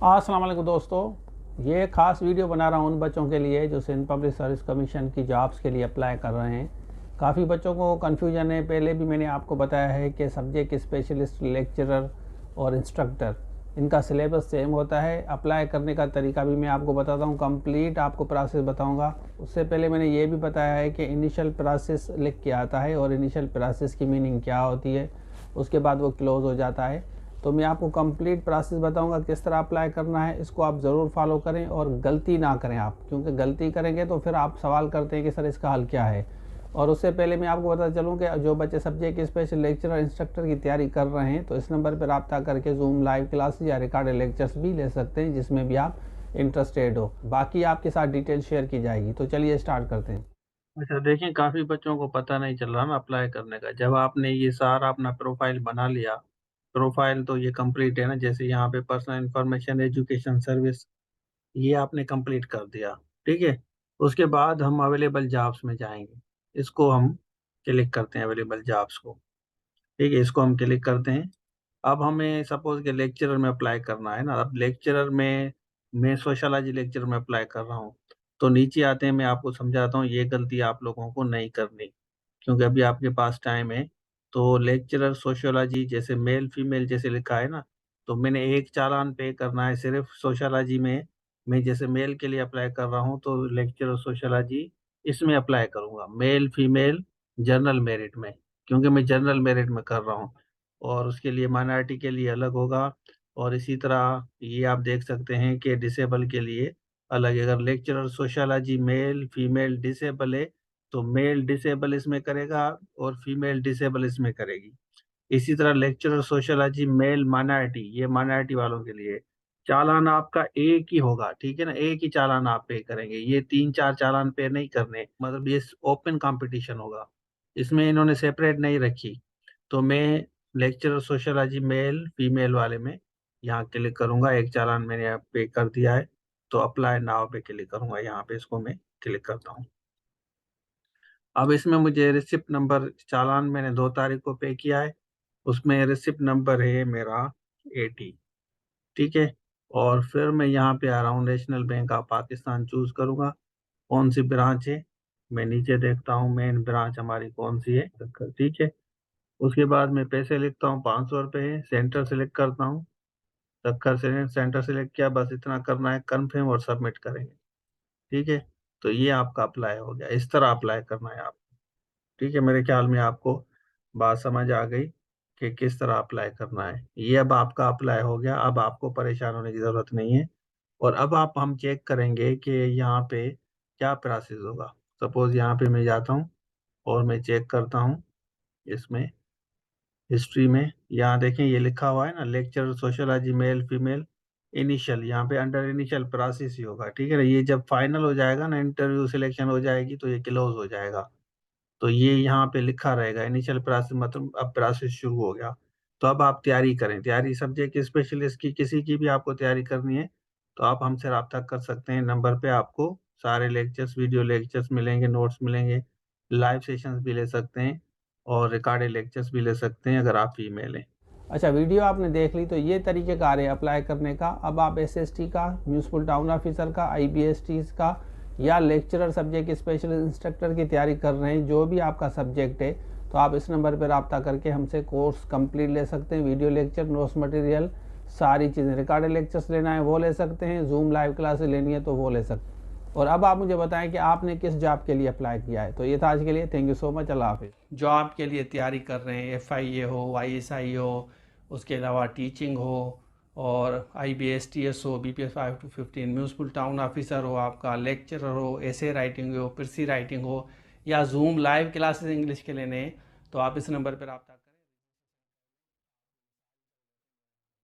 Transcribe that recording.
अस्सलाम वालेकुम दोस्तों, ये ख़ास वीडियो बना रहा हूँ उन बच्चों के लिए जो सिंध पब्लिक सर्विस कमीशन की जॉब्स के लिए अप्लाई कर रहे हैं। काफ़ी बच्चों को कन्फ्यूजन है। पहले भी मैंने आपको बताया है कि सब्जेक्ट स्पेशलिस्ट, लेक्चरर और इंस्ट्रक्टर, इनका सिलेबस सेम होता है। अप्लाई करने का तरीका भी मैं आपको बताता हूँ, कंप्लीट आपको प्रोसेस बताऊँगा। उससे पहले मैंने ये भी बताया है कि इनिशियल प्रोसेस लिख के आता है और इनिशियल प्रोसेस की मीनिंग क्या होती है, उसके बाद वो क्लोज़ हो जाता है। तो मैं आपको कंप्लीट प्रोसेस बताऊंगा किस तरह अप्लाई करना है। इसको आप ज़रूर फॉलो करें और गलती ना करें आप, क्योंकि गलती करेंगे तो फिर आप सवाल करते हैं कि सर इसका हल क्या है। और उससे पहले मैं आपको बताता चलूँ कि जो बच्चे सब्जेक्ट स्पेशल लेक्चर और इंस्ट्रक्टर की तैयारी कर रहे हैं तो इस नंबर पर रब्ता करके जूम लाइव क्लासेस या रिकॉर्डेड लेक्चर्स भी ले सकते हैं, जिसमें भी आप इंटरेस्टेड हो। बाकी आपके साथ डिटेल शेयर की जाएगी। तो चलिए स्टार्ट करते हैं। अच्छा, देखें, काफी बच्चों को पता नहीं चल रहा ना अप्लाई करने का। जब आपने ये सारा अपना प्रोफाइल बना लिया, प्रोफाइल तो ये कंप्लीट है ना, जैसे यहाँ पे पर्सनल इंफॉर्मेशन, एजुकेशन सर्विस, ये आपने कंप्लीट कर दिया। ठीक है। उसके बाद हम अवेलेबल जॉब्स में जाएंगे। इसको हम क्लिक करते हैं, अवेलेबल जॉब्स को। ठीक है, इसको हम क्लिक करते हैं। अब हमें सपोज के लेक्चरर में अप्लाई करना है ना। अब लेक्चरर में मैं सोशलॉजी लेक्चर में अप्लाई कर रहा हूँ। तो नीचे आते हैं, मैं आपको समझाता हूँ, ये गलती आप लोगों को नहीं करनी, क्योंकि अभी आपके पास टाइम है। तो लेक्चरर सोशियोलॉजी, जैसे मेल फीमेल जैसे लिखा है ना, तो मैंने एक चालान पे करना है सिर्फ सोशियोलॉजी में। मैं जैसे मेल के लिए अप्लाई कर रहा हूँ तो लेक्चरर सोशियोलॉजी इसमें अप्लाई करूंगा, मेल फीमेल जनरल मेरिट में, क्योंकि मैं जनरल मेरिट में कर रहा हूँ। और उसके लिए माइनॉरिटी के लिए अलग होगा। और इसी तरह ये आप देख सकते हैं कि डिसेबल के लिए अलग है। अगर lecturer sociology male female disable है तो मेल डिसेबल इसमें करेगा और फीमेल डिसेबल इसमें करेगी। इसी तरह लेक्चरर सोशियोलॉजी मेल माइनॉरिटी, ये माइनॉरिटी वालों के लिए चालान आपका एक ही होगा। ठीक है ना, एक ही चालान आप पे करेंगे, ये 3-4 चालान पे नहीं करने, मतलब ये ओपन कंपटीशन होगा, इसमें इन्होंने सेपरेट नहीं रखी। तो मैं लेक्चरर सोशियोलॉजी मेल फीमेल वाले में यहाँ क्लिक करूंगा, एक चालान मैंने यहाँ पे कर दिया है। तो अप्लाई नाउ पे क्लिक करूंगा, यहाँ पे इसको मैं क्लिक करता हूँ। अब इसमें मुझे रिसिप्ट नंबर, चालान मैंने 2 तारीख को पे किया है, उसमें रिसिप्ट नंबर है मेरा 80। ठीक है। और फिर मैं यहाँ पे आ रहा हूँ, national bank of Pakistan choose करूंगा, कौन सी ब्रांच है। मैं नीचे देखता हूँ मेन ब्रांच हमारी कौन सी है। ठीक है। उसके बाद मैं पैसे लिखता हूँ, 500 रुपये है। सेंटर सेलेक्ट करता हूँ, सक्कर से सेंटर सेलेक्ट किया, बस इतना करना है, कन्फर्म और सबमिट करेंगे। ठीक है। तो ये आपका अप्लाई हो गया, इस तरह अप्लाई करना है आप। ठीक है, मेरे ख्याल में आपको बात समझ आ गई कि किस तरह अप्लाई करना है। ये अब आपका अप्लाई हो गया, अब आपको परेशान होने की ज़रूरत नहीं है। और अब हम चेक करेंगे कि यहाँ पे क्या प्रोसेस होगा। सपोज यहाँ पे मैं जाता हूँ और मैं चेक करता हूँ इसमें हिस्ट्री में। यहाँ देखें, ये लिखा हुआ है ना, lecture sociology male female initial, यहाँ पे अंडर इनिशियल प्रोसेस ही होगा। ठीक है ना, ये जब फाइनल हो जाएगा ना, इंटरव्यू सिलेक्शन हो जाएगी तो ये क्लोज हो जाएगा। तो ये यहाँ पे लिखा रहेगा इनिशियल प्रोसेस, मतलब अब प्रोसेस शुरू हो गया। तो अब आप तैयारी करें, तैयारी सब्जेक्ट स्पेशलिस्ट की किसी की भी आपको तैयारी करनी है तो आप हमसे रब्ता कर सकते हैं। नंबर पे आपको सारे लेक्चर्स, वीडियो लेक्चर्स मिलेंगे, नोट्स मिलेंगे, लाइव सेशंस भी ले सकते हैं और रिकॉर्डेड लेक्चर्स भी ले सकते हैं अगर आप फीमेल हैं। अच्छा, वीडियो आपने देख ली। तो ये तरीक़ेकार है अप्लाई करने का। अब आप एसएसटी का, म्यूनसिपल टाउन ऑफिसर का, आईबीएसटी का या लेक्चरर सब्जेक्ट स्पेशल इंस्ट्रक्टर की तैयारी कर रहे हैं, जो भी आपका सब्जेक्ट है, तो आप इस नंबर पर रब्ता करके हमसे कोर्स कंप्लीट ले सकते हैं। वीडियो लेक्चर, नोट्स मटेरियल, सारी चीज़ें, रिकॉर्डेड लेक्चर्स लेना है वो ले सकते हैं, जूम लाइव क्लासेस लेनी है तो वो ले सकते हैं। और अब आप मुझे बताएं कि आपने किस जॉब के लिए अप्लाई किया है। तो ये था आज के लिए। Thank you so much. अल्लाह हाफिज़। जॉब के लिए तैयारी कर रहे हैं, एफआईए हो, आईएसआई हो, उसके अलावा टीचिंग हो, और आईबीएसटीएस हो, BPS 5 to 15, municipal town officer हो, आपका लेक्चरर हो, एसे राइटिंग हो, पिरसी राइटिंग हो, या जूम लाइव क्लासेस इंग्लिश के लेने हैं, तो आप इस नंबर पर रब्ता